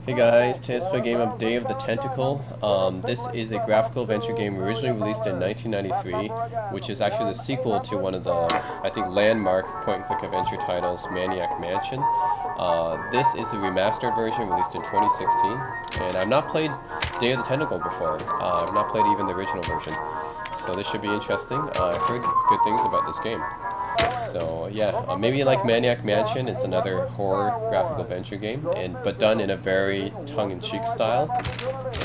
Hey guys, today's play game of Day of the Tentacle. This is a graphical adventure game originally released in 1993, which is actually the sequel to one of the, I think, landmark point-and-click adventure titles, Maniac Mansion. This is the remastered version released in 2016, and I've not played Day of the Tentacle before. I've not played even the original version, so this should be interesting. I've heard good things about this game. So yeah, maybe you like Maniac Mansion. It's another horror graphical adventure game, but done in a very tongue-in-cheek style,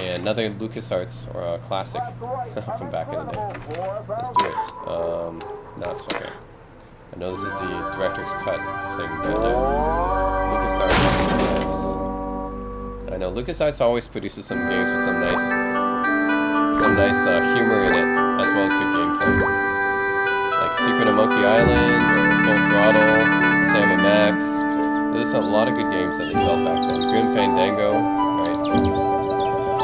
and another LucasArts or classic from back in the day. Let's do it. No, it's okay. I know this is the director's cut thing, but LucasArts, yes. I know LucasArts always produces some games with some nice humor in it, as well as good gameplay. Like Secret of Monkey Island, or Full Throttle, Sam and Max. There's a lot of good games that they developed back then. Grim Fandango, right? A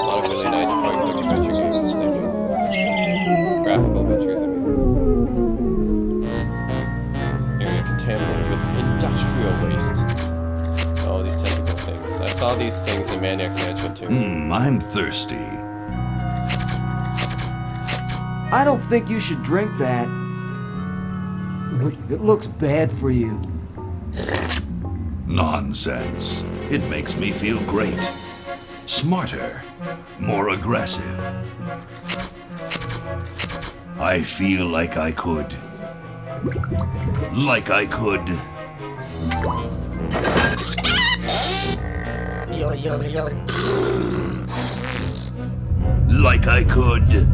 lot of really nice point-and-click adventure games. Graphical adventures, I mean. Area contaminated with industrial waste. Oh, these tentacle things. I saw these things in Maniac Mansion too. I'm thirsty. I don't think you should drink that. It looks bad for you. Nonsense. It makes me feel great. Smarter. More aggressive. I feel like I could. Like I could. Like I could.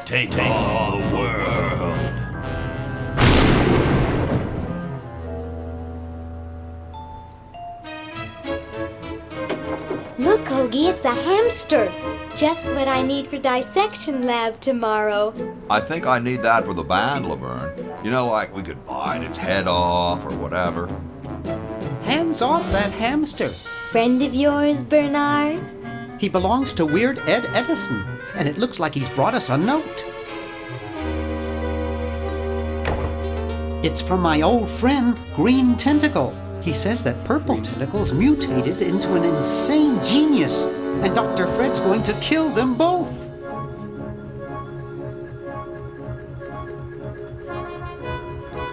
Take on the world. Look, Hoagie, it's a hamster. Just what I need for dissection lab tomorrow. I think I need that for the band, Laverne. You know, like we could bite its head off or whatever. Hands off that hamster. Friend of yours, Bernard? He belongs to Weird Ed Edison, and it looks like he's brought us a note. It's from my old friend, Green Tentacle. He says that Purple Tentacle's mutated into an insane genius, and Dr. Fred's going to kill them both.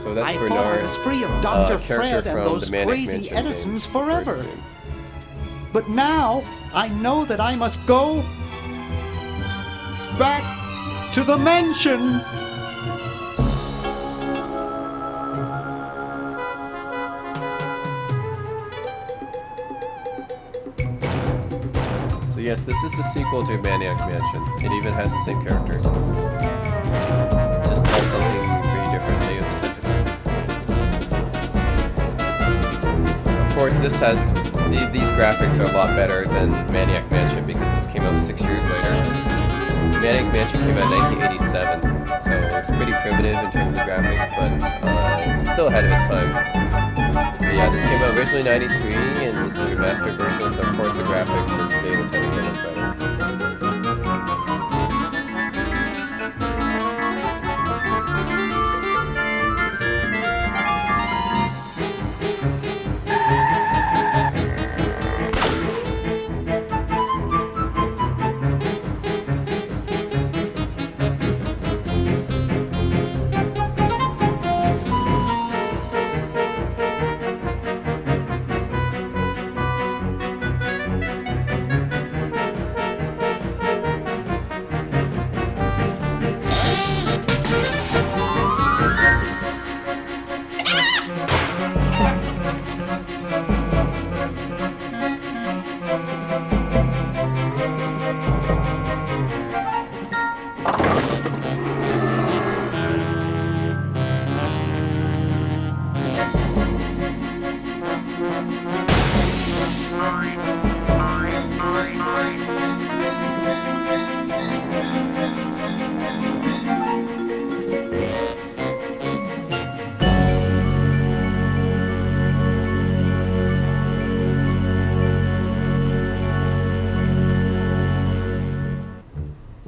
So that's I Bernard, thought I was free of Dr. character Fred and from those the Maniac crazy Mansion Edisons game, forever. first game. But now, I know that I must go back to the mansion. So yes, this is the sequel to Maniac Mansion. It even has the same characters. Just called something pretty different, Day of the Tentacle. Of course, this has these graphics are a lot better than Maniac Mansion because this came out 6 years later. Maniac Mansion came out in 1987, so it's pretty primitive in terms of graphics, but still ahead of its time. But yeah, this came out originally in 93, and this is a remastered version, so of course the graphics for Day of the Tentacle are better.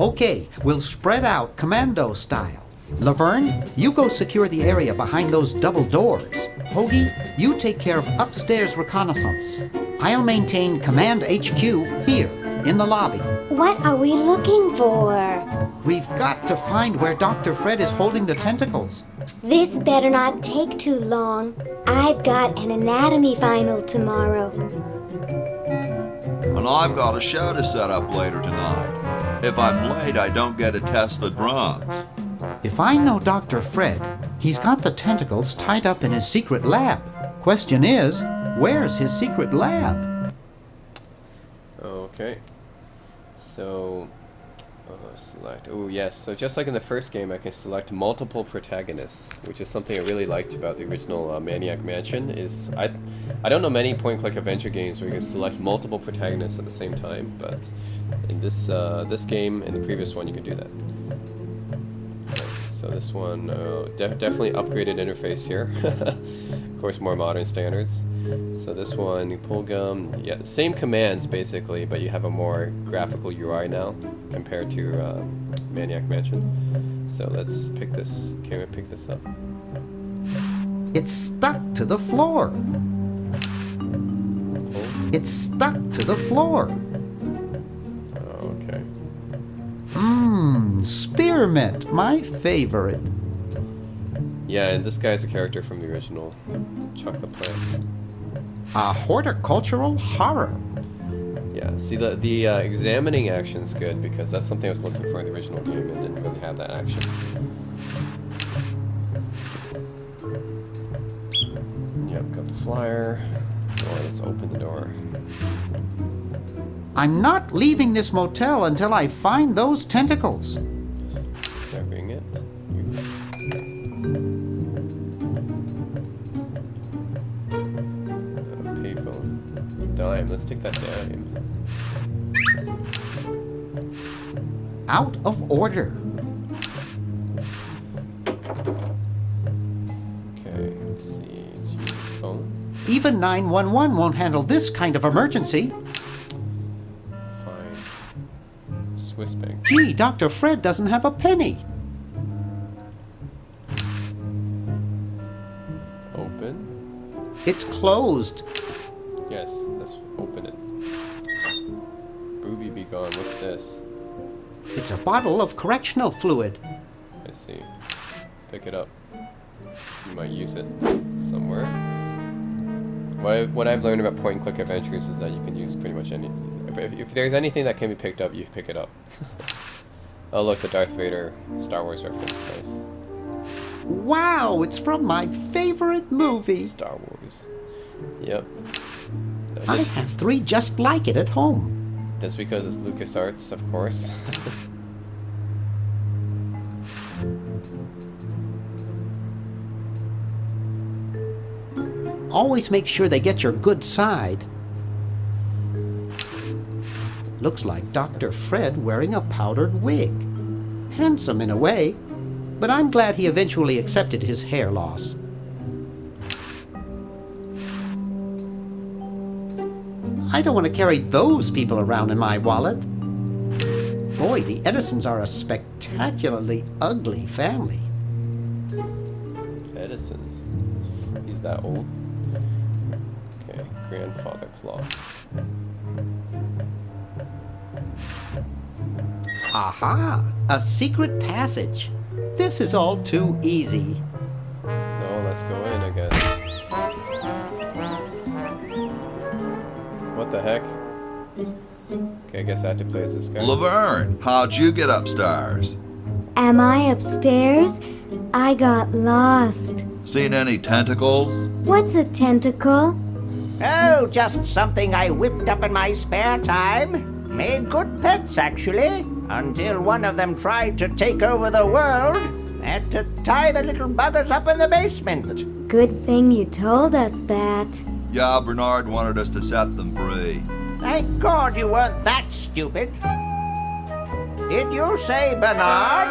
Okay, we'll spread out commando style. Laverne, you go secure the area behind those double doors. Hoagie, you take care of upstairs reconnaissance. I'll maintain Command HQ here, in the lobby. What are we looking for? We've got to find where Dr. Fred is holding the tentacles. This better not take too long. I've got an anatomy final tomorrow. And I've got a show to set up later tonight. If I'm late, I don't get to test the drums. If I know Dr. Fred, he's got the tentacles tied up in his secret lab. Question is, where's his secret lab? Okay. So, select. Oh, yes. So just like in the first game, I can select multiple protagonists, which is something I really liked about the original Maniac Mansion. Is I don't know many point-and-click adventure games where you can select multiple protagonists at the same time, but in this this game and the previous one, you can do that. So this one, definitely upgraded interface here. Of course, more modern standards. So this one, you pull gum, yeah, same commands basically, but you have a more graphical UI now compared to Maniac Mansion. So let's pick this. Can we pick this up? It's stuck to the floor. Pull. It's stuck to the floor. Okay. Spearmint, my favorite. Yeah, and this guy's a character from the original Chuck the Plant. A horticultural horror. Yeah, see the examining action's good because that's something I was looking for in the original game and didn't really have that action. Yep, got the flyer. Oh, let's open the door. I'm not leaving this motel until I find those tentacles. Grabbing it. Payphone. Dime. Let's take that dime. Out of order. Okay, let's see. Let's use this phone. Even 911 won't handle this kind of emergency. Fine. Swiss bank. Gee, Dr. Fred doesn't have a penny. Open. It's closed. Yes, let's open it. Booby be gone. What's this? It's a bottle of correctional fluid. I see. Pick it up. You might use it somewhere. What I've learned about point-and-click adventures is that you can use pretty much any... If there's anything that can be picked up, you pick it up. Oh look, the Darth Vader Star Wars reference. Nice. Wow, it's from my favorite movie. Star Wars. Yep. I have 3 just like it at home. That's because it's LucasArts, of course. Always make sure they get your good side. Looks like Dr. Fred wearing a powdered wig. Handsome in a way, but I'm glad he eventually accepted his hair loss. I don't want to carry those people around in my wallet. Boy, the Edisons are a spectacularly ugly family. Edison's. He's that old. Okay, grandfather clock. Aha! A secret passage. This is all too easy. No, let's go in, I guess. What the heck? Okay, I guess I have to play as this guy. Laverne, how'd you get upstairs? Am I upstairs? I got lost. Seen any tentacles? What's a tentacle? Oh, just something I whipped up in my spare time. Made good pets, actually, until one of them tried to take over the world. Had to tie the little buggers up in the basement. Good thing you told us that. Yeah, Bernard wanted us to set them free. Thank God you weren't that stupid. Did you say Bernard?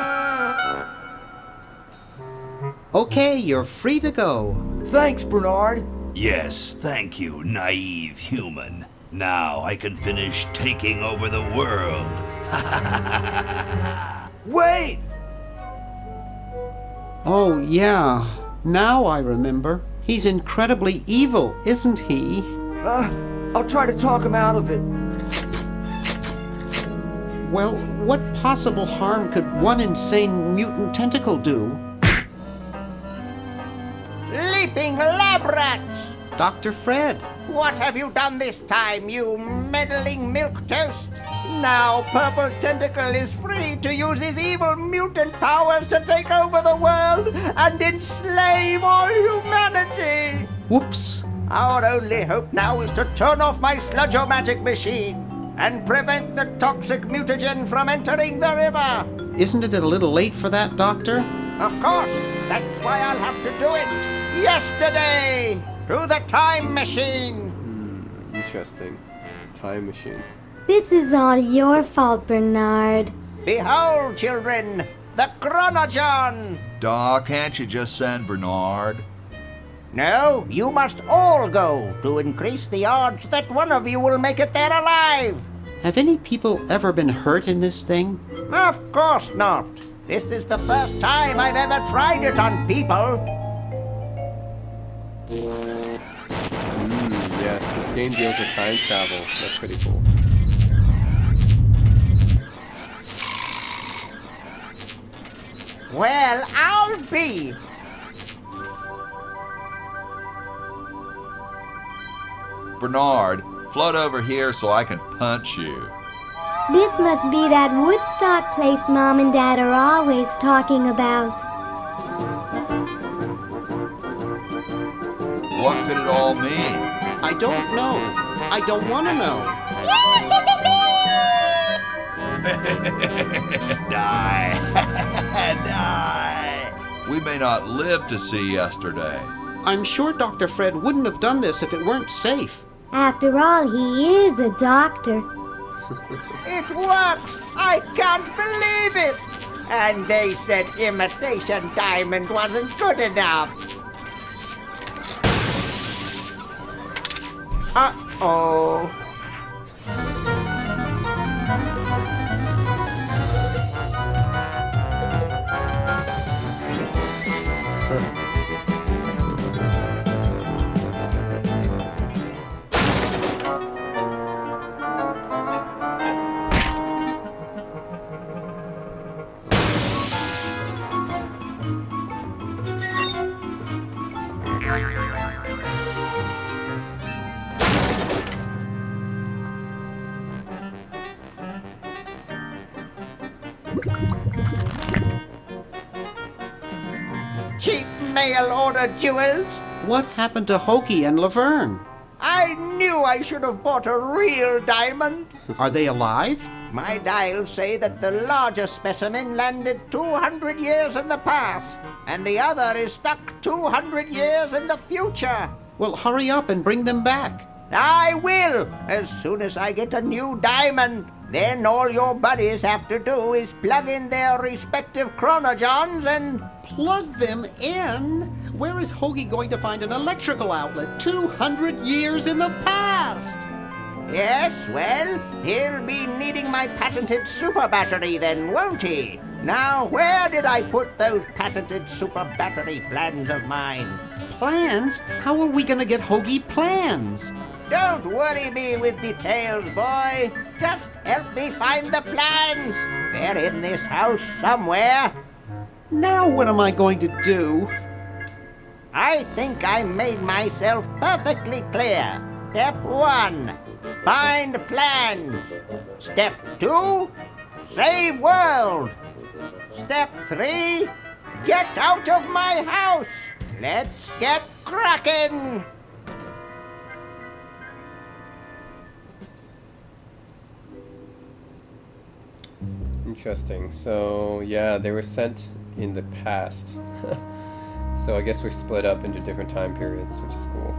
Okay, you're free to go. Thanks, Bernard. Yes, thank you, naive human. Now I can finish taking over the world Wait! Oh, yeah. Now I remember. He's incredibly evil, isn't he? I'll try to talk him out of it. Well, what possible harm could one insane mutant tentacle do? Leaping lab rats! Dr. Fred. What have you done this time, you meddling milquetoast? Now Purple Tentacle is free to use his evil mutant powers to take over the world and enslave all humanity! Whoops. Our only hope now is to turn off my sludge-o-matic machine and prevent the toxic mutagen from entering the river. Isn't it a little late for that, Doctor? Of course, that's why I'll have to do it yesterday through the time machine. Interesting. Time machine. This is all your fault, Bernard. Behold, children, the Chronogon. Doc, can't you just send Bernard? No, you must all go to increase the odds that one of you will make it there alive. Have any people ever been hurt in this thing? Of course not. This is the first time I've ever tried it on people. Yes, this game deals with time travel. That's pretty cool. Well, I'll be. Bernard, float over here so I can punch you. This must be that Woodstock place Mom and Dad are always talking about. What could it all mean? I don't know. I don't want to know. Die. Die. We may not live to see yesterday. I'm sure Dr. Fred wouldn't have done this if it weren't safe. After all, he is a doctor. It works! I can't believe it! And they said imitation diamond wasn't good enough. Uh-oh. Cheap mail-order jewels? What happened to Hoagie and Laverne? I knew I should have bought a real diamond. Are they alive? My dials say that the larger specimen landed 200 years in the past, and the other is stuck 200 years in the future. Well, hurry up and bring them back. I will, as soon as I get a new diamond. Then all your buddies have to do is plug in their respective chronogons and... Plug them in? Where is Hoagie going to find an electrical outlet 200 years in the past? Yes, well, he'll be needing my patented super battery then, won't he? Now, where did I put those patented super battery plans of mine? Plans? How are we going to get Hoagie plans? Don't worry me with details, boy. Just help me find the plans. They're in this house somewhere. Now what am I going to do? I think I made myself perfectly clear. Step 1, find plans. Step 2, save world. Step 3, get out of my house. Let's get cracking. Interesting. So, yeah, they were sent in the past. So I guess we're split up into different time periods, which is cool.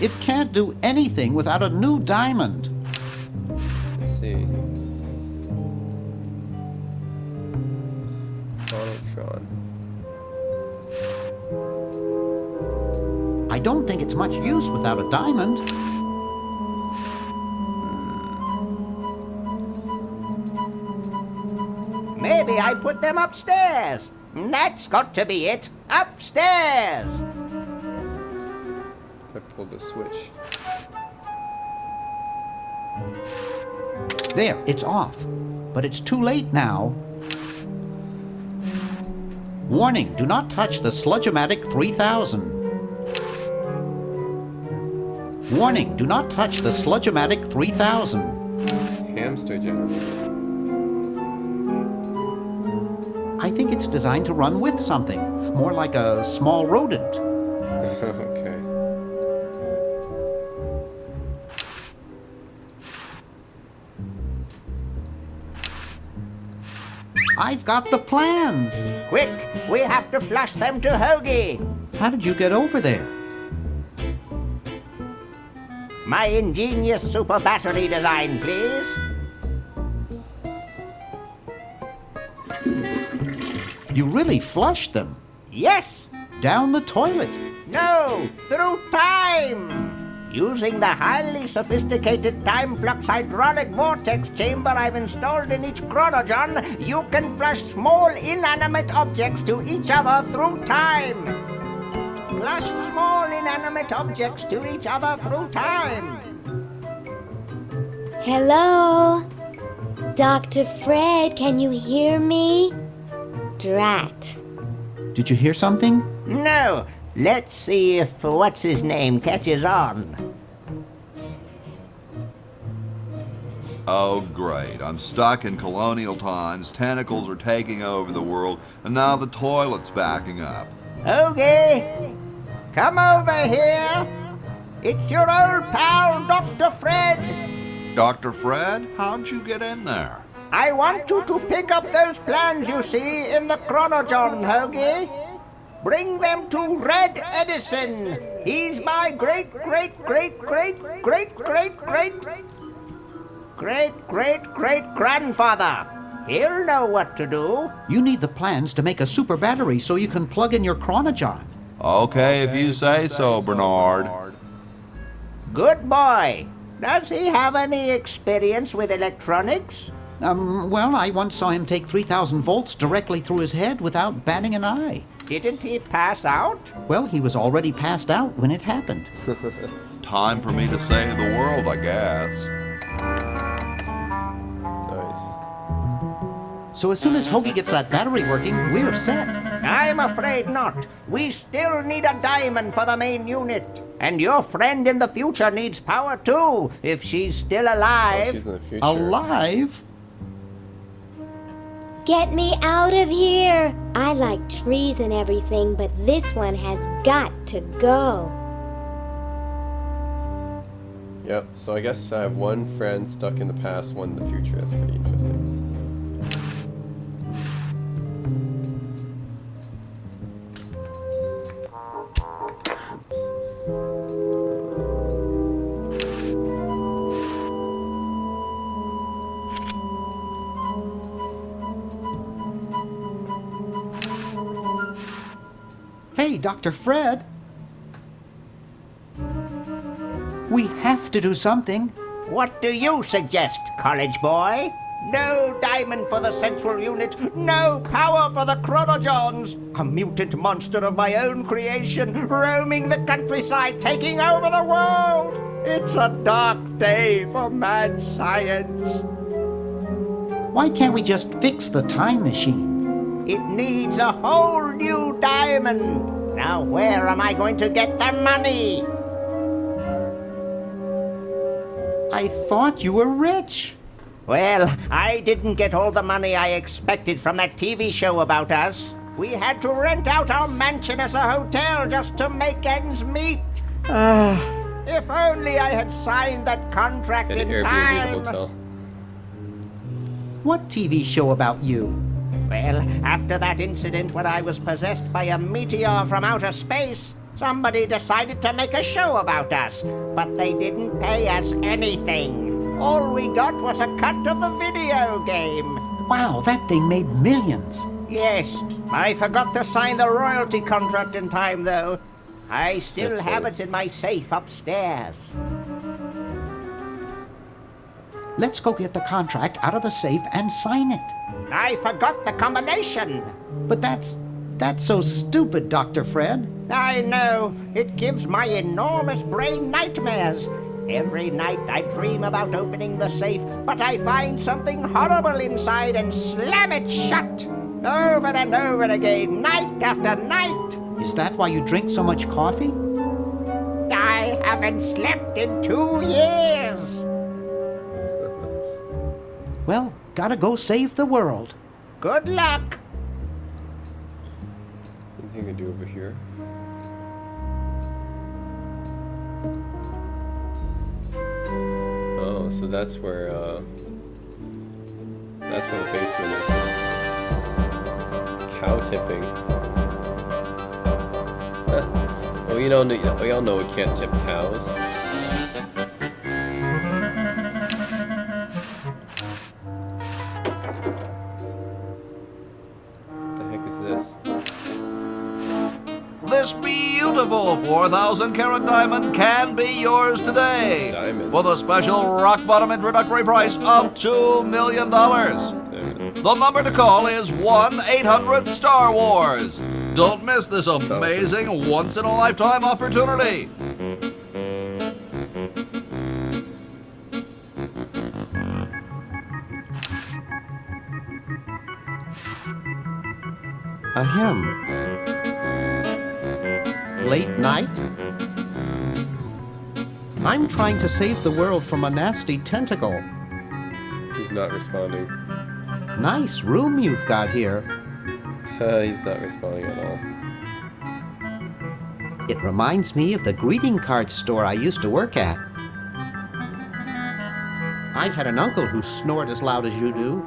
It can't do anything without a new diamond. Let's see. Chronotron. I don't think it's much use without a diamond. Maybe I put them upstairs. That's got to be it. Upstairs. I pulled the switch. There, it's off. But it's too late now. Warning, do not touch the Sludge-O-Matic 3000. Warning, do not touch the Sludge-O-Matic 3000. Hamster generator. I think it's designed to run with something, more like a small rodent. Okay. I've got the plans. Quick, we have to flush them to Hoagie. How did you get over there? My ingenious super battery design, please. You really flushed them. Yes. Down the toilet. No, through time. Using the highly sophisticated time flux hydraulic vortex chamber I've installed in each chronogen, you can flush small inanimate objects to each other through time. Flush small inanimate objects to each other through time. Hello? Dr. Fred, can you hear me? Drat. Did you hear something? No, let's see if what's-his-name catches on. Oh, great. I'm stuck in colonial times, tentacles are taking over the world, and now the toilet's backing up. Okay, come over here. It's your old pal, Dr. Fred. Dr. Fred, how'd you get in there? I want you to pick up those plans you see in the chronogen, Hoagie. Bring them to Red Edison. He's my great-great-great-great-great-great-great-great-grandfather. He'll know what to do. You need the plans to make a super battery so you can plug in your chronogen. Okay, if you say so, Bernard. Good boy. Does he have any experience with electronics? Well, I once saw him take 3,000 volts directly through his head without batting an eye. Didn't he pass out? Well, he was already passed out when it happened. Time for me to save the world, I guess. Nice. So as soon as Hoagie gets that battery working, we're set. I'm afraid not. We still need a diamond for the main unit. And your friend in the future needs power too, if she's still Oh, alive. she's in the future. Alive? Get me out of here! I like trees and everything, but this one has got to go. Yep, so I guess I have one friend stuck in the past, one in the future. That's pretty interesting. Hey, Dr. Fred. We have to do something. What do you suggest, college boy? No diamond for the central unit, no power for the chronogens. A mutant monster of my own creation, roaming the countryside, taking over the world. It's a dark day for mad science. Why can't we just fix the time machine? It needs a whole new diamond. Now where am I going to get the money? I thought you were rich. Well, I didn't get all the money I expected from that TV show about us. We had to rent out our mansion as a hotel just to make ends meet. If only I had signed that contract An in Airbnb time. hotel. What TV show about you? Well, after that incident when I was possessed by a meteor from outer space, somebody decided to make a show about us, but they didn't pay us anything. All we got was a cut of the video game. Wow, that thing made millions. Yes, I forgot to sign the royalty contract in time, though. I still That's have funny. it in my safe upstairs. Let's go get the contract out of the safe and sign it. I forgot the combination. But that's so stupid, Dr. Fred. I know. It gives my enormous brain nightmares. Every night I dream about opening the safe, but I find something horrible inside and slam it shut. Over and over again, night after night. Is that why you drink so much coffee? I haven't slept in 2 years. Well, gotta go save the world. Good luck. Anything I can do over here? Oh, so that's where the basement is. Cow tipping. Well, we all know we can't tip cows. What the heck is this? This beautiful 4,000-carat diamond can be yours today. Diamond. For the special rock-bottom introductory price of $2 million. The number to call is 1-800-STAR-WARS. Don't miss this amazing once-in-a-lifetime opportunity. Ahem. Late night? I'm trying to save the world from a nasty tentacle. He's not responding. Nice room you've got here. He's not responding at all. It reminds me of the greeting card store I used to work at. I had an uncle who snored as loud as you do.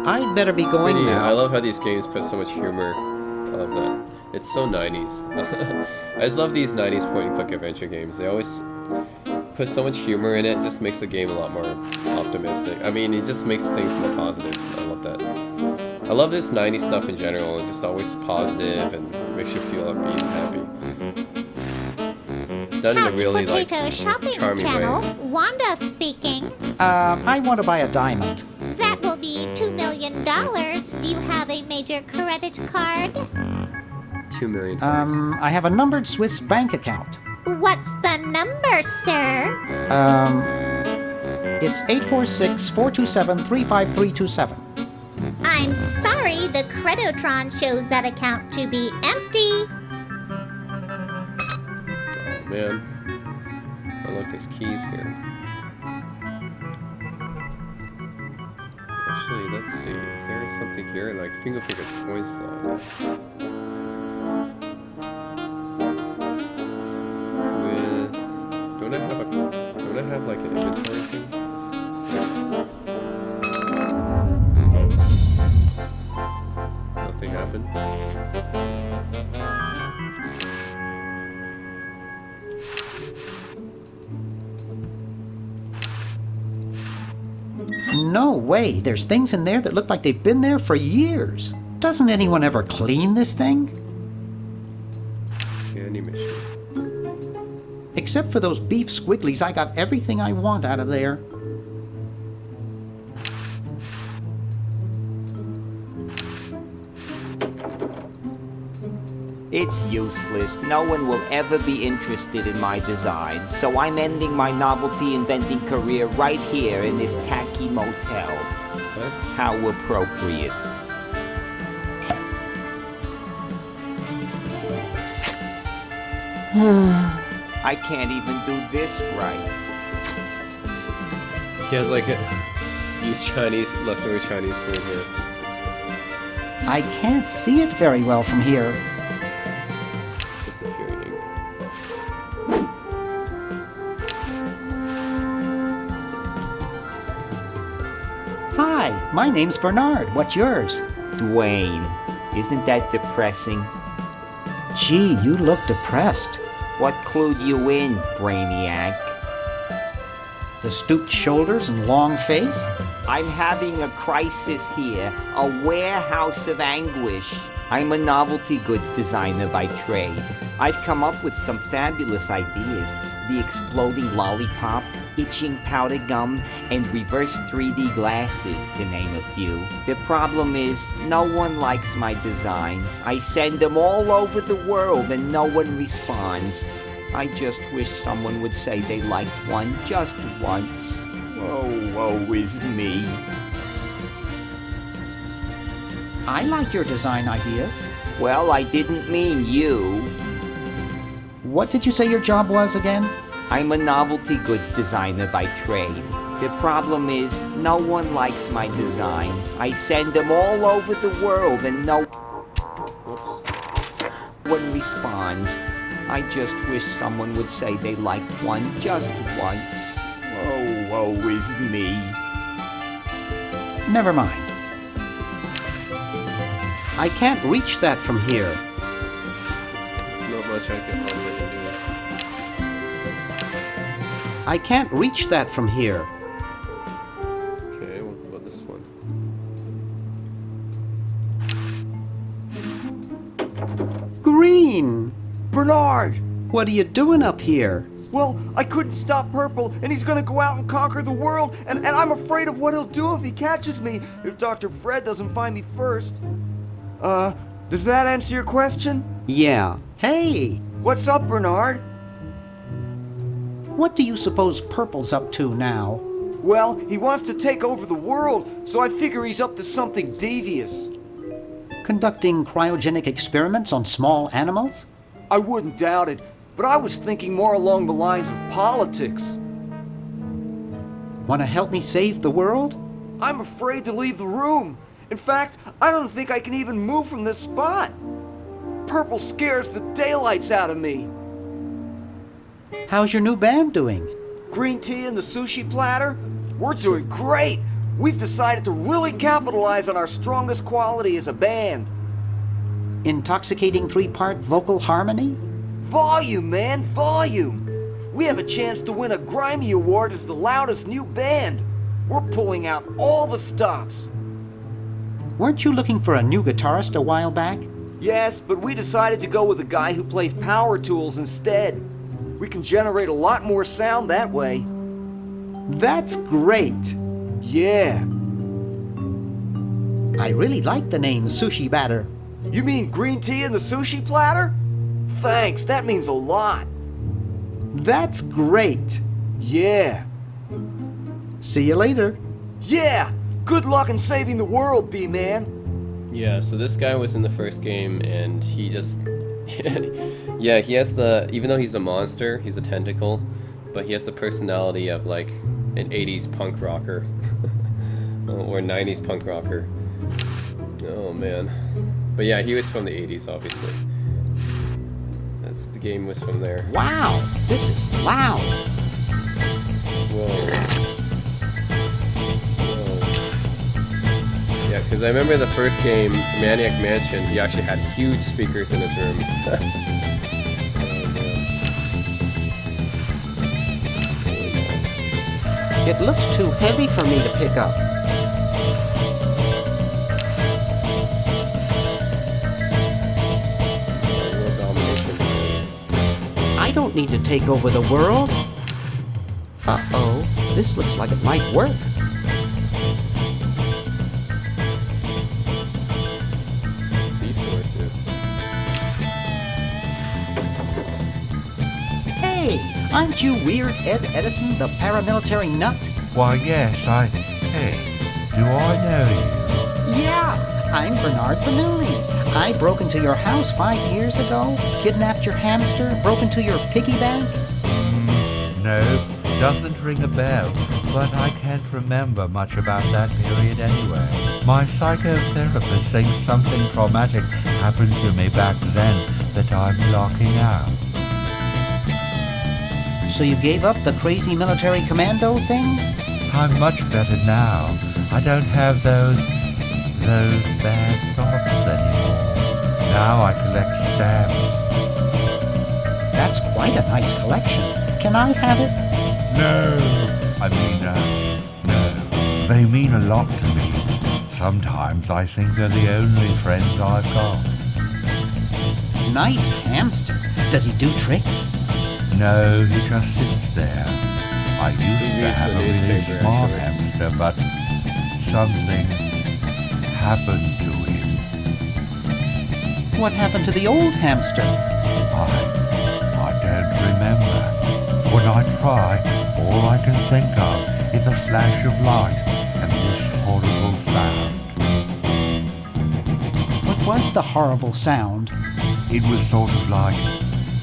I'd better be going Pretty, now. I love how these games put so much humor. I love that. It's so 90s. I just love these 90s point-and-click adventure games. They always put so much humor in it. It just makes the game a lot more optimistic. I mean, it just makes things more positive. I love that. I love this 90s stuff in general. It's just always positive and makes you feel upbeat and happy. It's done in a really like Potato Shopping charming Channel. way. Wanda speaking. I want to buy a diamond. That will be $2 million. Do you have a major credit card? 2 million. Please. I have a numbered Swiss bank account. What's the number, sir? It's 846-427-35327. I'm sorry, the Creditron shows that account to be empty. Oh man. Oh look, there's keys here. Actually, let's see. Is there something here? Like Finger Fingers coin slot. With don't I have like an inventory thing? Nothing happened. No way. There's things in there that look like they've been there for years. Doesn't anyone ever clean this thing? Candy machine. Except for those beef squigglies, I got everything I want out of there. It's useless. No one will ever be interested in my design, so I'm ending my novelty inventing career right here in this tacky motel. What? How appropriate. I can't even do this right. He has like used Chinese, leftover Chinese food here. I can't see it very well from here. Disappearing ink. Hi, my name's Bernard. What's yours? Dwayne, isn't that depressing? Gee, you look depressed. What clued you in, Brainiac? The stooped shoulders and long face? I'm having a crisis here, a warehouse of anguish. I'm a novelty goods designer by trade. I've come up with some fabulous ideas. the exploding lollipop, itching powder gum, and reverse 3D glasses, to name a few. The problem is, no one likes my designs. I send them all over the world and no one responds. I just wish someone would say they liked one just once. Oh, woe is me. I like your design ideas. Well, I didn't mean you. What did you say your job was again? I'm a novelty goods designer by trade. The problem is, no one likes my designs. I send them all over the world and no one responds. I just wish someone would say they liked one just once. Oh, woe is me. Never mind. I can't reach that from here. There's not much else I can do. I can't reach that from here. Okay, what about this one? Green! Bernard! What are you doing up here? Well, I couldn't stop Purple, and he's gonna go out and conquer the world, and I'm afraid of what he'll do if he catches me, if Dr. Fred doesn't find me first. Does that answer your question? Yeah. Hey! What's up, Bernard? What do you suppose Purple's up to now? Well, he wants to take over the world, so I figure he's up to something devious. Conducting cryogenic experiments on small animals? I wouldn't doubt it, but I was thinking more along the lines of politics. Want to help me save the world? I'm afraid to leave the room. In fact, I don't think I can even move from this spot. Purple scares the daylights out of me. How's your new band doing? Green tea and the sushi platter? We're doing great. We've decided to really capitalize on our strongest quality as a band. Intoxicating 3-part vocal harmony? Volume, man, volume. We have a chance to win a Grimy Award as the loudest new band. We're pulling out all the stops. Weren't you looking for a new guitarist a while back? Yes, but we decided to go with a guy who plays power tools instead. We can generate a lot more sound that way. That's great! Yeah. I really like the name Sushi Batter. You mean green tea and the sushi platter? Thanks, that means a lot. That's great! Yeah. See you later. Yeah! Good luck in saving the world, B-Man. Yeah, so this guy was in the first game, and he just... yeah, he has the... Even though he's a monster, he's a tentacle, but he has the personality of, like, an 80s punk rocker. Or 90s punk rocker. Oh, man. But yeah, he was from the 80s, obviously. The game was from there. Wow, this is loud. Whoa. Yeah, because I remember the first game, Maniac Mansion, he actually had huge speakers in his room. It looks too heavy for me to pick up. I don't need to take over the world. Uh-oh, this looks like it might work. Hey, aren't you Weird Ed Edison, the paramilitary nut? Why, yes, Hey, do I know you? Yeah, I'm Bernard Bernoulli. I broke into your house 5 years ago, kidnapped your hamster, broke into your piggy bank. No, doesn't ring a bell, but I can't remember much about that period anyway. My psychotherapist thinks something traumatic happened to me back then that I'm blocking out. So you gave up the crazy military commando thing? I'm much better now. I don't have those bad thoughts anymore. Now I collect stamps. That's quite a nice collection. Can I have it? No. No. They mean a lot to me. Sometimes I think they're the only friends I've got. Nice hamster. Does he do tricks? No, he just sits there. I used to reads have the a really newspaper, smart actually. hamster, but something happened to him. What happened to the old hamster? I don't remember. When I try, all I can think of is a flash of light and this horrible sound. What was the horrible sound? It was sort of like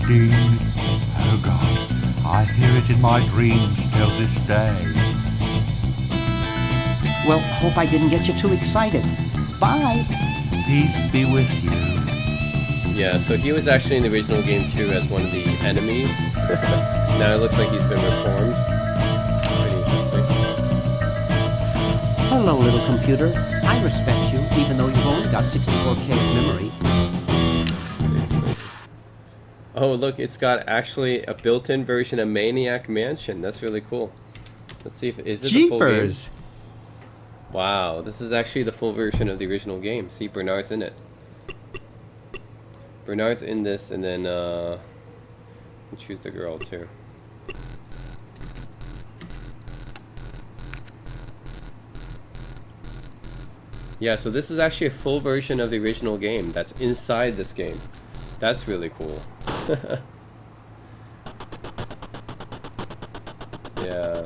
ding. Oh God, I hear it in my dreams till this day. Well, hope I didn't get you too excited. Bye. Peace be with you. Yeah, so he was actually in the original game too as one of the enemies. Now it looks like he's been reformed. Pretty interesting. Hello, little computer. I respect you, even though you've only got 64K of memory. Oh, look, it's got actually a built-in version of Maniac Mansion. That's really cool. Let's see if is it the full game. Jeepers! Wow, this is actually the full version of the original game. See, Bernard's in it. Bernard's in this, and then choose the girl too. Yeah, so this is actually a full version of the original game that's inside this game. That's really cool. Yeah.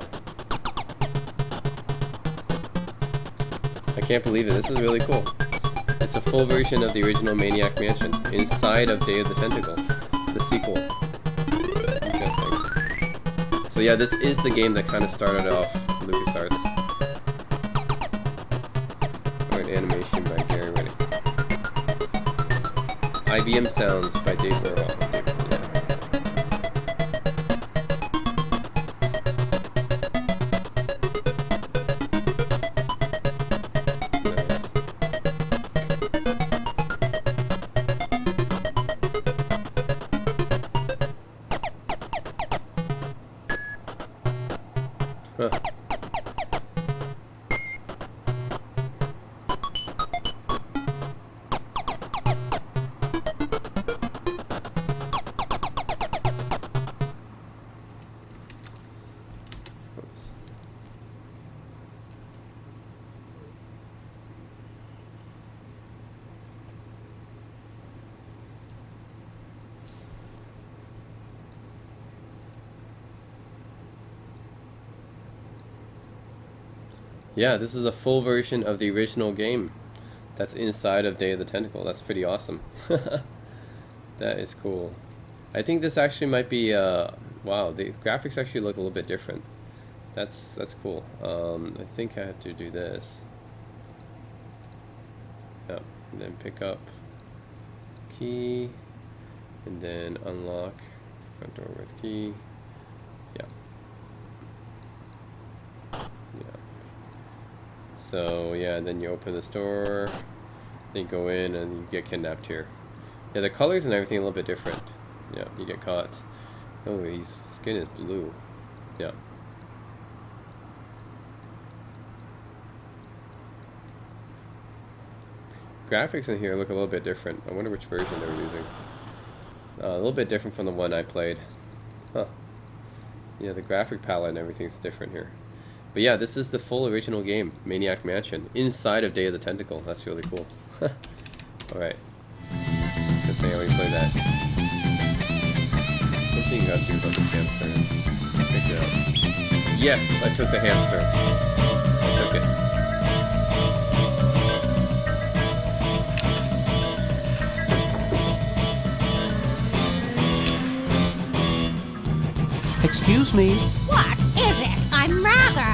I can't believe it. This is really cool. It's a full version of the original Maniac Mansion inside of Day of the Tentacle, the sequel. Interesting. So yeah, this is the game that kind of started off LucasArts. Art animation by Gary Whitty. IBM sounds by Dave Burwell. Huh. Oops. Yeah, this is a full version of the original game that's inside of Day of the Tentacle. That's pretty awesome. That is cool. I think this actually might be, wow, the graphics actually look a little bit different. That's cool. I think I have to do this. Yep, and then pick up key, and then unlock front door with key. Yeah. Yeah. So yeah, then you open this door, then you go in and you get kidnapped here. Yeah, the colors and everything a little bit different. Yeah, you get caught. Oh, his skin is blue. Yeah. Graphics in here look a little bit different. I wonder which version they were using. A little bit different from the one I played. Huh. Yeah, the graphic palette and everything's different here. But yeah, this is the full original game, Maniac Mansion, inside of Day of the Tentacle. That's really cool. Alright. Let's see how we play that. Something you gotta do about this hamster. Pick it up. Yes, I took the hamster. I took it. Excuse me. What is it? I'm rather...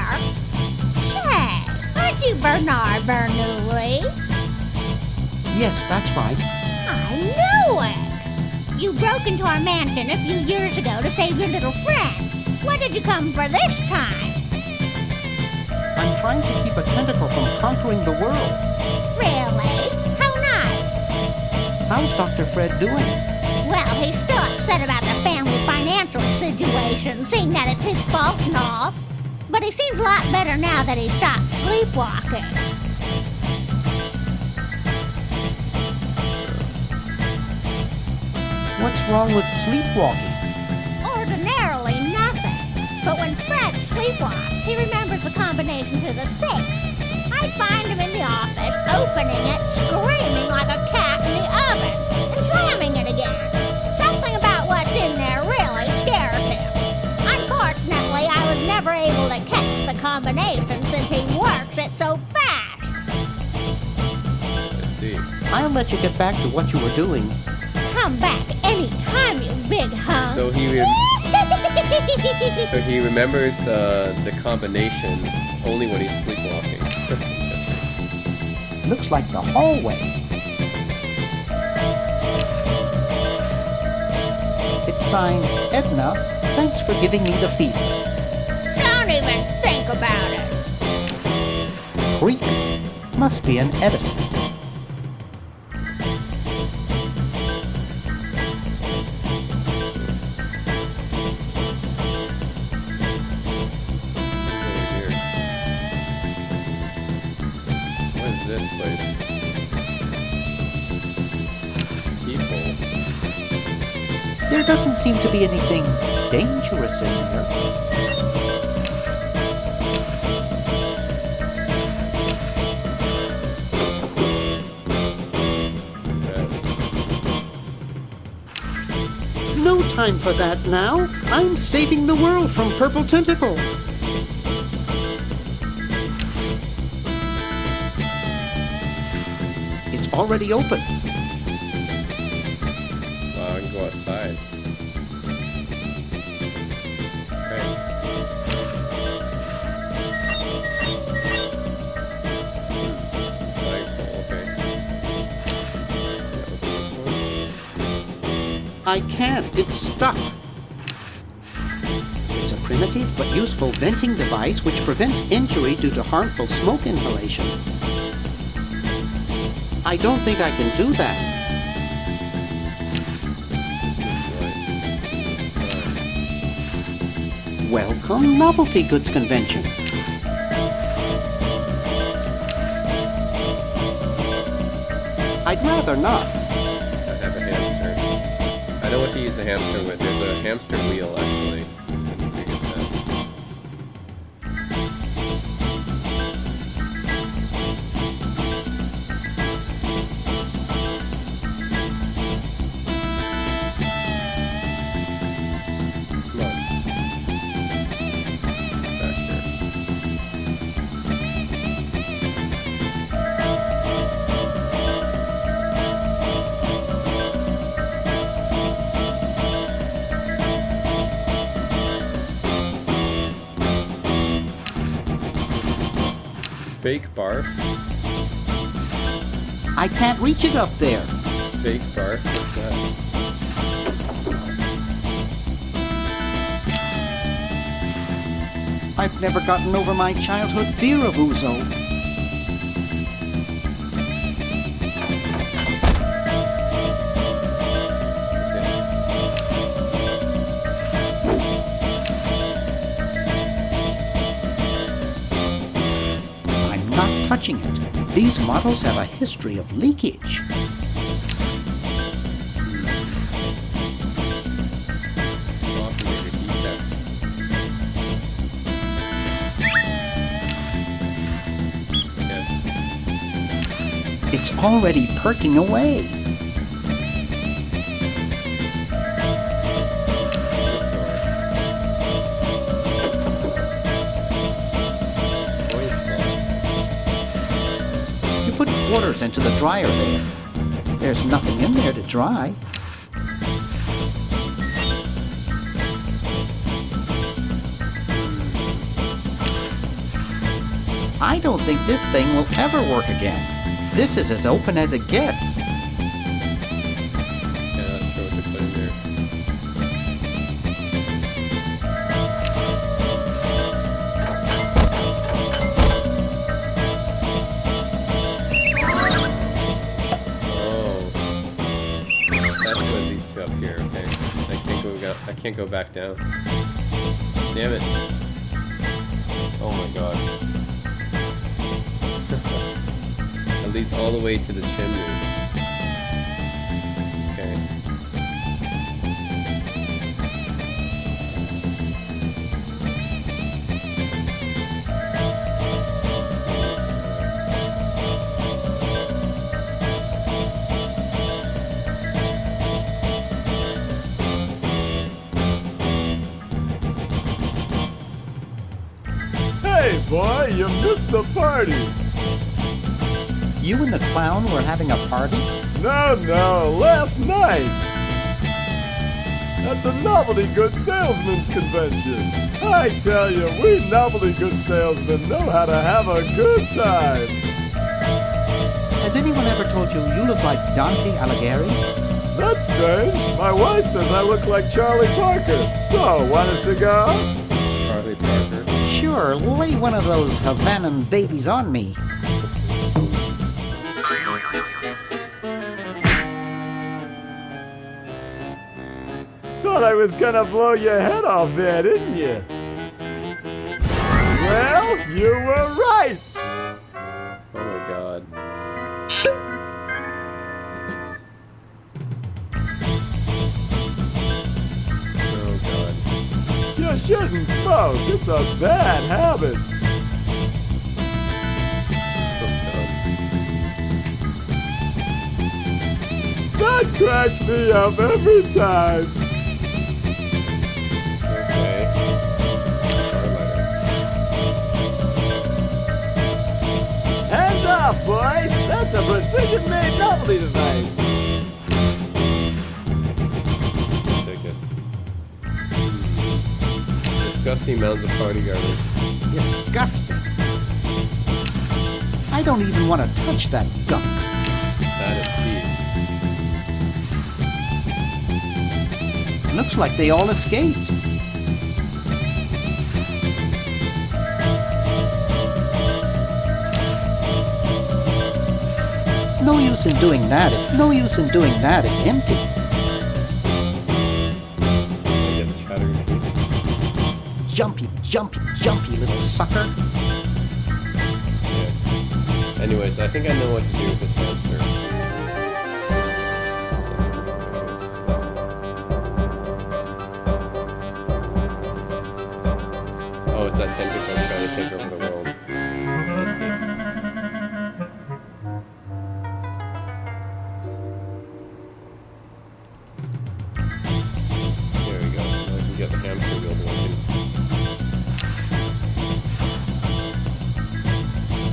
Say, aren't you Bernard Bernoulli? Yes, that's right. I knew it! You broke into our mansion a few years ago to save your little friend. What did you come for this time? I'm trying to keep a tentacle from conquering the world. Really? How nice. How's Dr. Fred doing? Well, he's still upset about the family financial situation, seeing that it's his fault and all. But he seems a lot better now that he stopped sleepwalking. What's wrong with sleepwalking? Ordinarily, combination to the safe. I find him in the office, opening it, screaming like a cat in the oven, and slamming it again. Something about what's in there really scares him. Unfortunately, I was never able to catch the combination since he works it so fast. Let's see. I'll let you get back to what you were doing. Come back anytime, you big hunk. So he remembers the combination only when he's sleepwalking. Looks like the hallway. It's signed, Edna. Thanks for giving me the fever. Don't even think about it. Creepy. Must be an Edison. What is this place? People. There doesn't seem to be anything dangerous in there. No time for that now. I'm saving the world from Purple Tentacle. It's already open. Wow, I can go outside. I can't. It's stuck. It's a primitive but useful venting device which prevents injury due to harmful smoke inhalation. I don't think I can do that. Welcome, Novelty Goods Convention. I'd rather not. I have a hamster. I know what to use the hamster with. There's a hamster wheel, actually. I need to get that. Come on. Fake barf? I can't reach it up there. Fake barf? What's that? I've never gotten over my childhood fear of Uzo. I'm not touching it. These models have a history of leakage. It's already perking away. You put quarters into the dryer there. There's nothing in there to dry. I don't think this thing will ever work again. This is as open as it gets. Yeah, not sure what to put in there. Oh. That's one of these two up here, okay. I can't go back down. Damn it. Oh my god. It leads all the way to the chimney. Okay. Hey, boy, you missed the party. You and the clown were having a party? No, last night. At the Novelty Good Salesmen's Convention. I tell you, we Novelty Good Salesmen know how to have a good time. Has anyone ever told you you look like Dante Alighieri? That's strange. My wife says I look like Charlie Parker. So, want a cigar? Charlie Parker. Sure, lay one of those Havanan babies on me. Thought I was gonna blow your head off there, didn't you? Well, you were right. Oh my god. Oh god. You shouldn't smoke. It's a bad habit. That cracks me up every time. Okay. Hands off, boys! That's a precision-made novelty device. Take it. Disgusting mounds of party garbage. Disgusting. I don't even want to touch that gunk. That is teeth. Looks like they all escaped. No use in doing that. It's no use in doing that. It's empty. I get chattering teeth. Jumpy, little sucker. Yeah. Anyways, I think I know what to do with this hamster. Oh, it's that tentacle trying to take over the world. I see. There we go. Now I can get the hamster wheel working.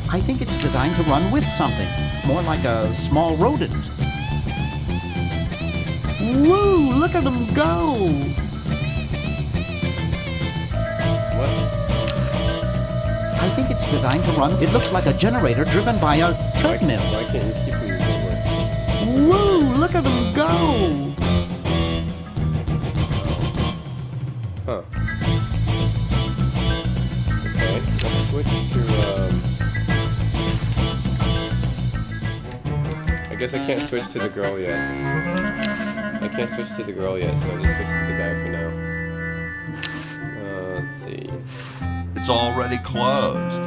I think it's designed to run with something. More like a small rodent. Whoa, look at them go! What? I think it's designed to run. It looks like a generator driven by a treadmill. Why can't you keep moving forward? Whoa, look at them go! Huh. Okay, let's switch to, I guess I can't switch to the girl yet. I can't switch to the girl yet, so I'll just switch to the guy for now. Let's see. It's already closed.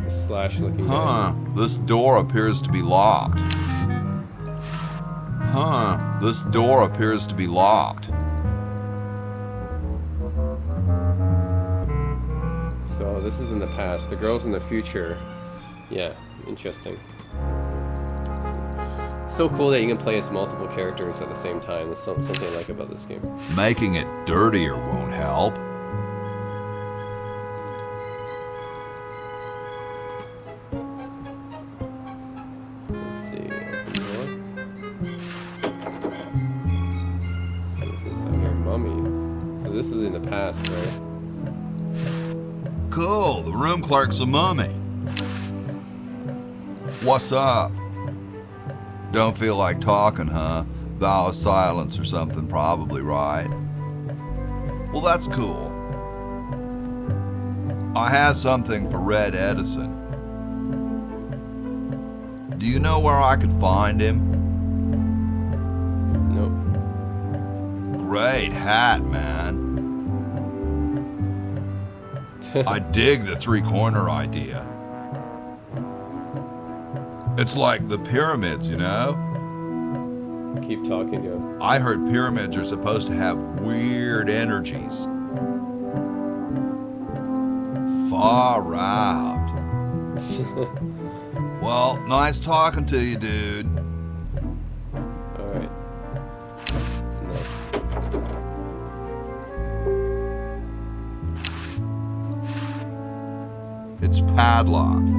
A slash looking guy. Huh. This door appears to be locked. Huh. This door appears to be locked. So this is in the past. The girl's in the future. Yeah, interesting. It's so cool that you can play as multiple characters at the same time. That's something I like about this game. Making it dirtier won't help. Let's see. Open door. Let's see what's inside here. Mummy. So this is in the past, right? Cool, the room clerk's a mummy. What's up? Don't feel like talking, huh? Vow of silence or something, probably, right? Well, that's cool. I have something for Red Edison. Do you know where I could find him? Nope. Great hat, man. I dig the three-corner idea. It's like the pyramids, you know? Keep talking to him. I heard pyramids are supposed to have weird energies. Far out. Well, nice talking to you, dude. Alright. That's enough. It's padlocked.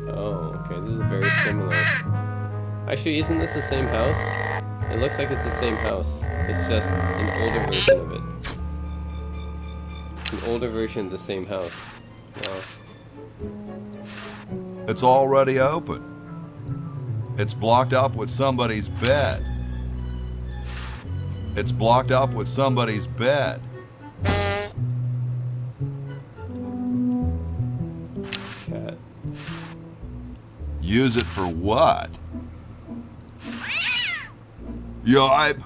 Oh, okay, this is very similar. Actually, isn't this the same house? It looks like it's the same house. It's just an older version of it. It's an older version of the same house. Wow. It's already open. It's blocked up with somebody's bed. It's blocked up with somebody's bed. Cat. Use it for what? Yipe.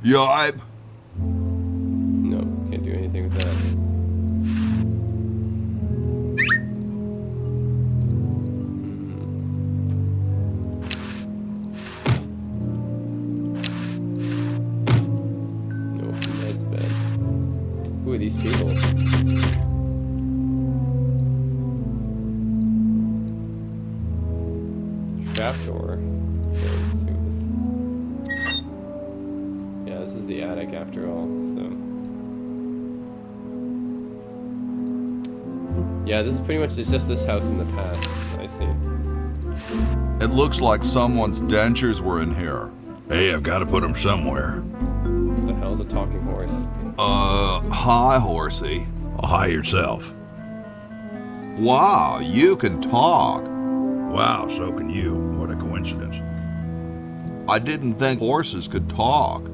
Yipe. No, can't do anything with that. Nope, that's bad. Who are these people? Trapdoor. Okay, let's see what this. Yeah, this is the attic after all, so. Yeah, this is pretty much, it's just this house in the past. I see. It looks like someone's dentures were in here. Hey, I've got to put them somewhere. What the hell's a talking horse? Hi, horsey. Oh, hi yourself. Wow, you can talk. Wow, so can you. What a coincidence. I didn't think horses could talk.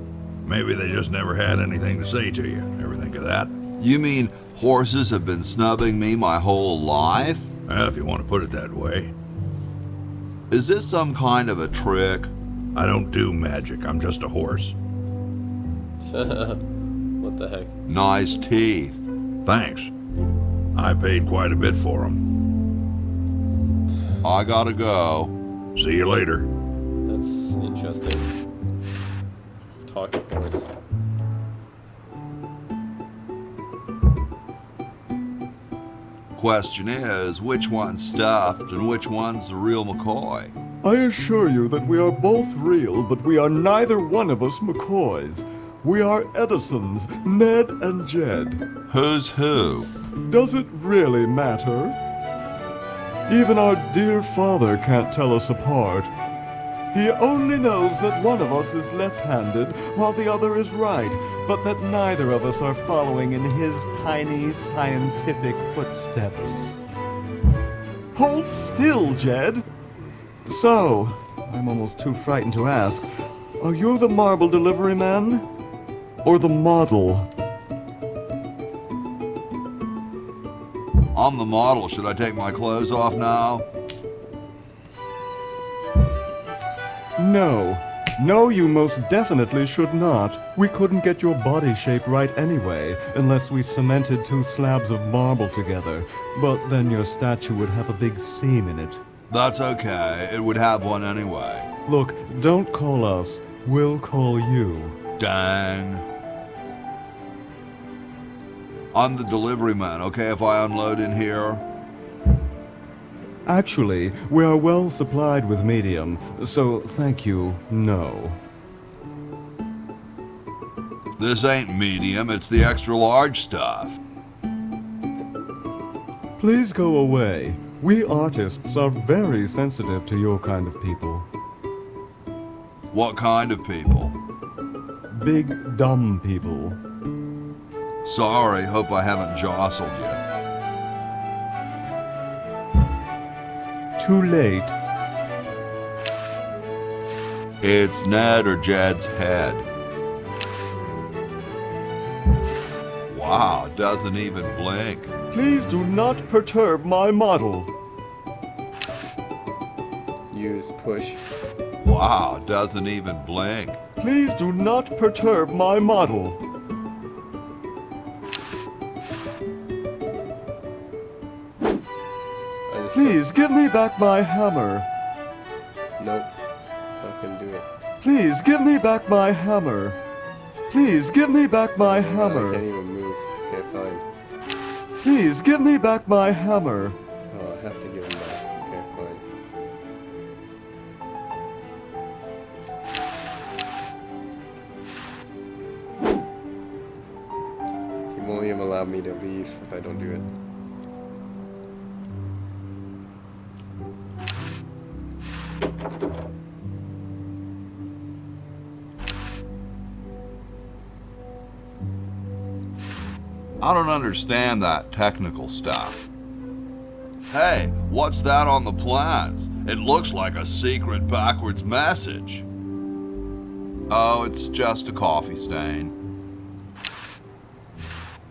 Maybe they just never had anything to say to you. Ever think of that? You mean horses have been snubbing me my whole life? Well, if you want to put it that way. Is this some kind of a trick? I don't do magic. I'm just a horse. What the heck? Nice teeth. Thanks. I paid quite a bit for them. I gotta go. See you later. That's interesting. Talking horse. Question is, which one's stuffed and which one's the real McCoy? I assure you that we are both real, but we are neither one of us McCoys. We are Edisons, Ned and Jed. Who's who? Does it really matter? Even our dear father can't tell us apart. He only knows that one of us is left-handed while the other is right, but that neither of us are following in his tiny scientific footsteps. Hold still, Jed. So, I'm almost too frightened to ask, are you the marble delivery man? Or the model? I'm the model. Should I take my clothes off now? No. No, you most definitely should not. We couldn't get your body shape right anyway, unless we cemented 2 slabs of marble together. But then your statue would have a big seam in it. That's okay. It would have one anyway. Look, don't call us. We'll call you. Dang. I'm the delivery man, okay, if I unload in here? Actually, we are well supplied with medium, so thank you, no. This ain't medium, it's the extra large stuff. Please go away. We artists are very sensitive to your kind of people. What kind of people? Big, dumb people. Sorry, hope I haven't jostled you. Too late. It's Ned or Jed's head. Wow, doesn't even blink. Please do not perturb my model. Use push. Wow, doesn't even blink. Please do not perturb my model. Please give me back my hammer. Nope. Not gonna do it. Please give me back my hammer. Please give me back my I can't hammer. even move. Okay, fine. Please give me back my hammer. Oh, I have to give him back. Okay, fine. allow me to leave if I don't do it. I don't understand that technical stuff. Hey, what's that on the plans? It looks like a secret backwards message. Oh, it's just a coffee stain.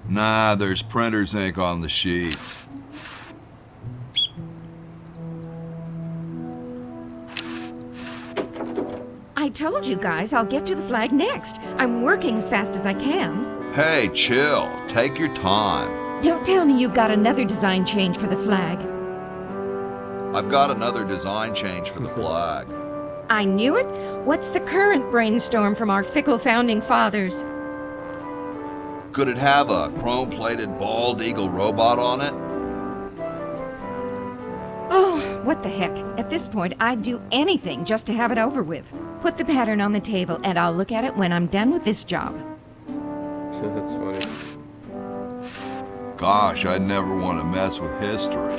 Nah, there's printer's ink on the sheets. I told you guys I'll get to the flag next. I'm working as fast as I can. Hey, chill. Take your time. Don't tell me you've got another design change for the flag. I've got another design change for the flag. I knew it. What's the current brainstorm from our fickle founding fathers? Could it have a chrome-plated bald eagle robot on it? Oh, what the heck. At this point, I'd do anything just to have it over with. Put the pattern on the table, and I'll look at it when I'm done with this job. That's funny. Gosh, I'd never want to mess with history.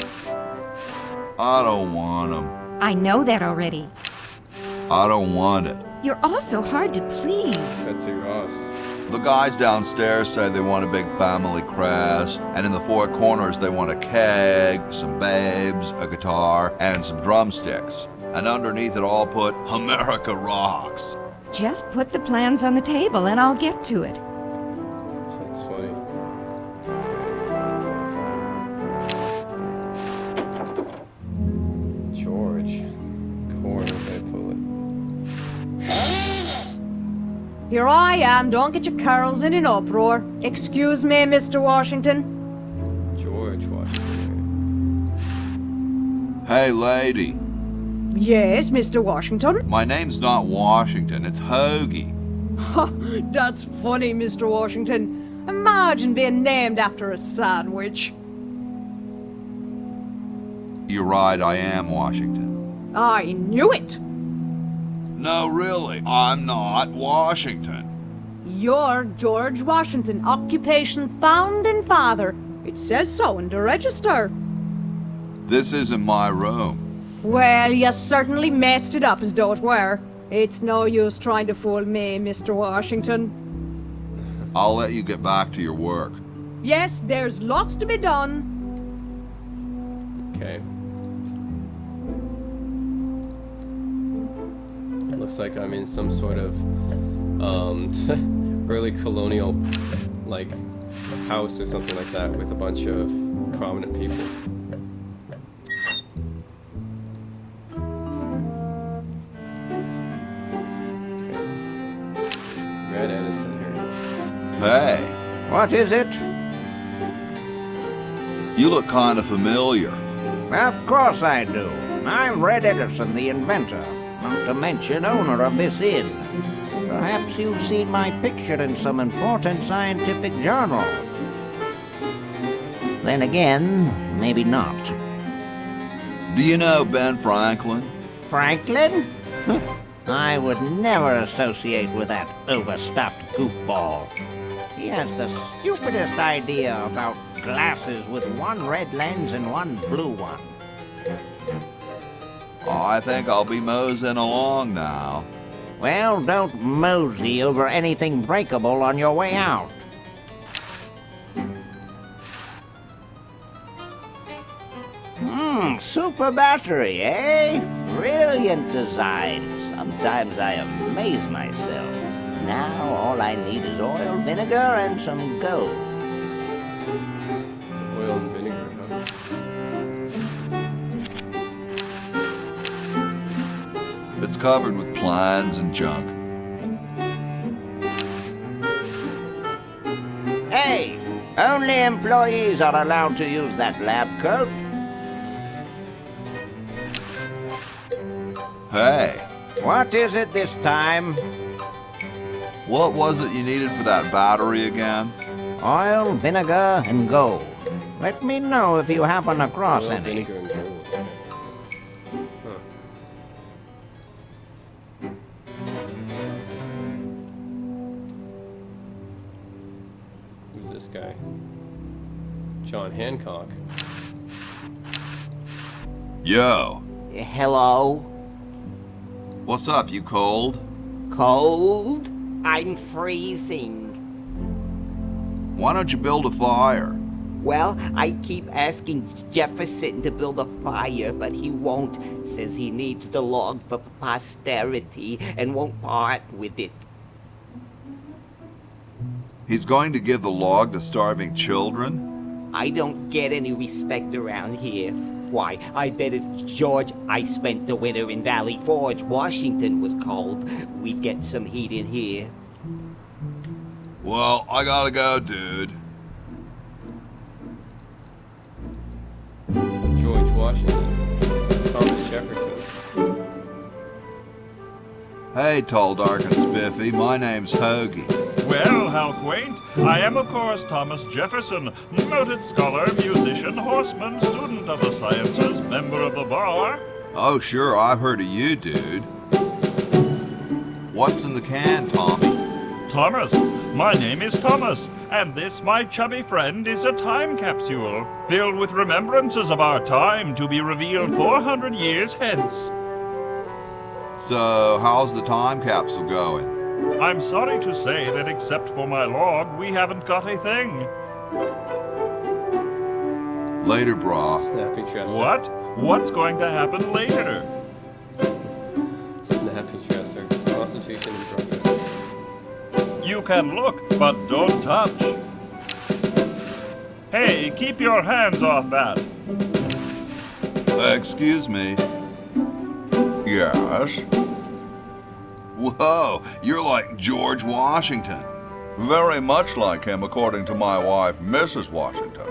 I don't want 'em. I know that already. I don't want it. You're all so hard to please. Betsy Ross. The guys downstairs say they want a big family crest, and in the four corners they want a keg, some babes, a guitar, and some drumsticks. And underneath it all put America Rocks. Just put the plans on the table and I'll get to it. That's funny. George. Corn, okay, pull it. Here I am, don't get your curls in an uproar. Excuse me, Mr. Washington. George Washington. Hey, lady. Yes, Mr. Washington? My name's not Washington, it's Hoagie. That's funny, Mr. Washington. Imagine being named after a sandwich. You're right, I am Washington. I knew it. No, really, I'm not Washington. You're George Washington, occupation founding father. It says so in the register. This isn't my room. Well, you certainly messed it up as though it were. It's no use trying to fool me, Mr. Washington. I'll let you get back to your work. Yes, there's lots to be done. Okay. Looks like I'm in some sort of early colonial like house or something like that with a bunch of prominent people. Red Edison here. Hey. What is it? You look kind of familiar. Of course I do. I'm Red Edison, the inventor, not to mention owner of this inn. Perhaps you've seen my picture in some important scientific journal. Then again, maybe not. Do you know Ben Franklin? Franklin? I would never associate with that overstuffed goofball. He has the stupidest idea about glasses with one red lens and one blue one. I think I'll be moseying along now. Well, don't mosey over anything breakable on your way out. Super battery, eh? Brilliant design. Sometimes I amaze myself. Now all I need is oil, vinegar, and some gold. Oil and vinegar, huh? It's covered with plans and junk. Hey! Only employees are allowed to use that lab coat. Hey. What is it this time? What was it you needed for that battery again? Oil, vinegar, and gold. Let me know if you happen across Oil, any. vinegar, and gold. Huh. Who's this guy? John Hancock. Yo. Hello? What's up, you cold? Cold? I'm freezing. Why don't you build a fire? Well, I keep asking Jefferson to build a fire, but he won't. Says he needs the log for posterity and won't part with it. He's going to give the log to starving children? I don't get any respect around here. Why, I bet if George I spent the winter in Valley Forge, Washington was cold, we'd get some heat in here. Well, I gotta go, dude. George Washington. Thomas Jefferson. Hey, tall, dark, and spiffy, my name's Hoagie. Well, how quaint. I am, of course, Thomas Jefferson, noted scholar, musician, horseman, student of the sciences, member of the bar. Oh, sure, I've heard of you, dude. What's in the can, Tommy? Thomas. My name is Thomas, and this, my chubby friend, is a time capsule, filled with remembrances of our time to be revealed 400 years hence. So, how's the time capsule going? I'm sorry to say that except for my log, we haven't got a thing. Later, brah. Snappy dresser. What? What's going to happen later? Snappy dresser. Constitution in progress. You can look, but don't touch. Hey, keep your hands off that. Excuse me. Yes? Whoa, you're like George Washington. Very much like him, according to my wife, Mrs. Washington.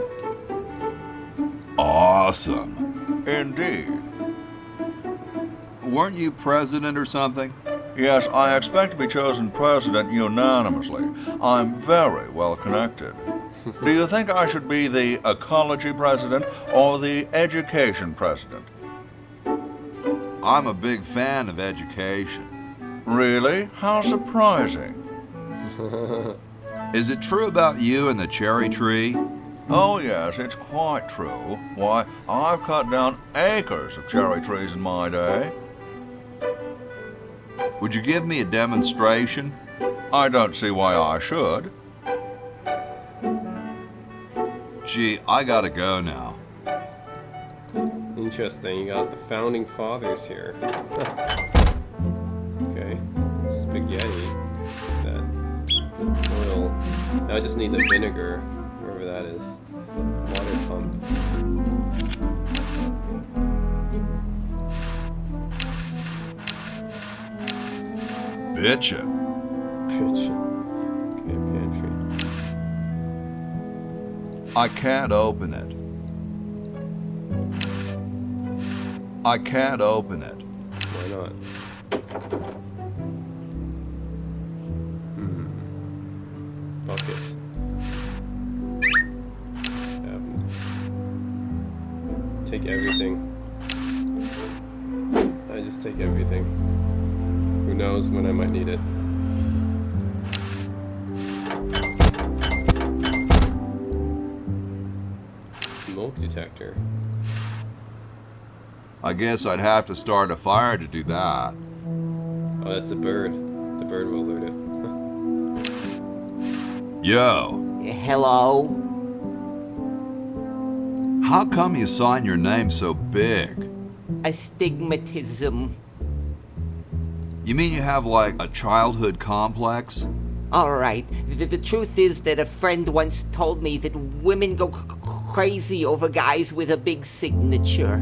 Awesome. Indeed. Weren't you president or something? Yes, I expect to be chosen president unanimously. I'm very well connected. Do you think I should be the ecology president or the education president? I'm a big fan of education. Really? How surprising. Is it true about you and the cherry tree? Oh, yes, it's quite true. Why, I've cut down acres of cherry trees in my day. Would you give me a demonstration? I don't see why I should. Gee, I gotta go now. Interesting, you got the founding fathers here. Okay, spaghetti. That oil. Now I just need the vinegar, wherever that is. Water pump. Bitchin'. Bitchin'. Okay, pantry. I can't open it. I can't open it. Why not? Bucket. Take everything. I just take everything. Who knows when I might need it. Smoke detector. I guess I'd have to start a fire to do that. Oh, that's the bird. The bird will alert it. Yo. Hello? How come you sign your name so big? Astigmatism. You mean you have like a childhood complex? All right. The truth is that a friend once told me that women go crazy over guys with a big signature.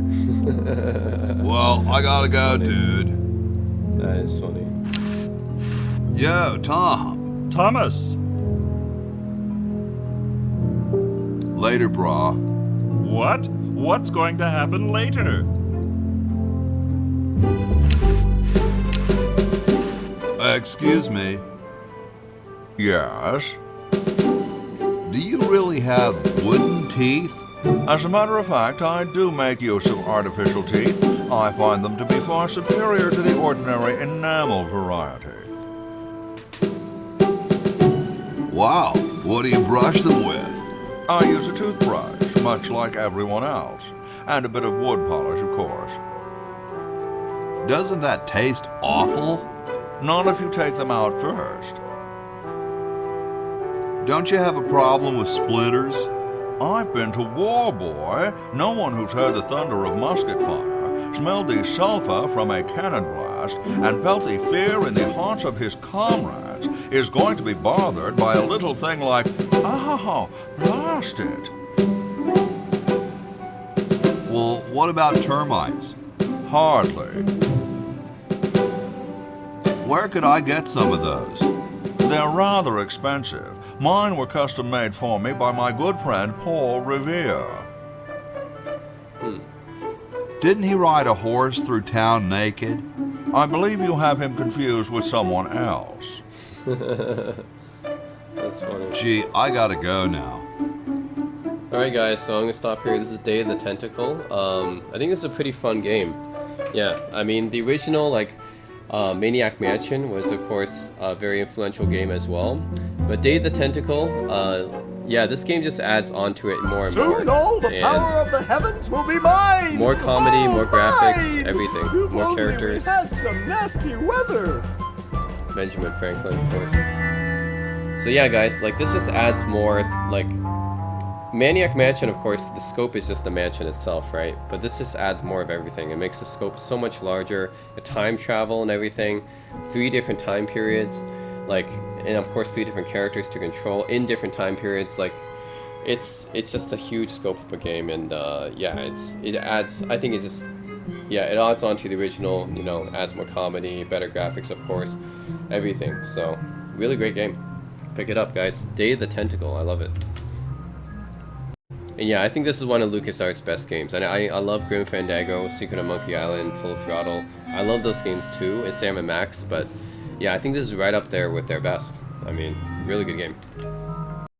Well, I gotta go, funny. dude. That is funny. Yo, Tom. Thomas. Later, brah. What? What's going to happen later? Excuse me. Yes? Do you really have wooden teeth? As a matter of fact, I do make use of artificial teeth. I find them to be far superior to the ordinary enamel variety. Wow, what do you brush them with? I use a toothbrush, much like everyone else, and a bit of wood polish, of course. Doesn't that taste awful? Not if you take them out first. Don't you have a problem with splinters? I've been to war, boy. No one who's heard the thunder of musket fire, smelled the sulphur from a cannon blast, and felt the fear in the hearts of his comrades is going to be bothered by a little thing like, oh, blast it. Well, what about termites? Hardly. Where could I get some of those? They're rather expensive. Mine were custom made for me by my good friend Paul Revere. Didn't he ride a horse through town naked? I believe you have him confused with someone else. That's funny. Gee, I gotta go now. Alright guys, so I'm gonna stop here. This is Day of the Tentacle. I think this is a pretty fun game. Yeah, I mean the original Maniac Mansion was of course a very influential game as well. But Day of the Tentacle, yeah, this game just adds onto it more and more. Soon all the And power of the heavens will be mine! more comedy, more graphics, Mine! everything. If More only characters. We had some nasty weather! Benjamin Franklin, of course. So yeah, guys, like this just adds more, like Maniac Mansion, of course, the scope is just the mansion itself, right? But this just adds more of everything. It makes the scope so much larger, the time travel and everything, 3 different time periods, like, and of course 3 different characters to control in different time periods. Like, it's just a huge scope of a game, and yeah, it adds. I think it's just, yeah, it adds on to the original. You know, adds more comedy, better graphics, of course, everything. So, really great game. Pick it up, guys. Day of the Tentacle. I love it. And yeah, I think this is one of LucasArts' best games. And I love Grim Fandango, Secret of Monkey Island, Full Throttle. I love those games too, and Sam & Max. But yeah, I think this is right up there with their best. I mean, really good game.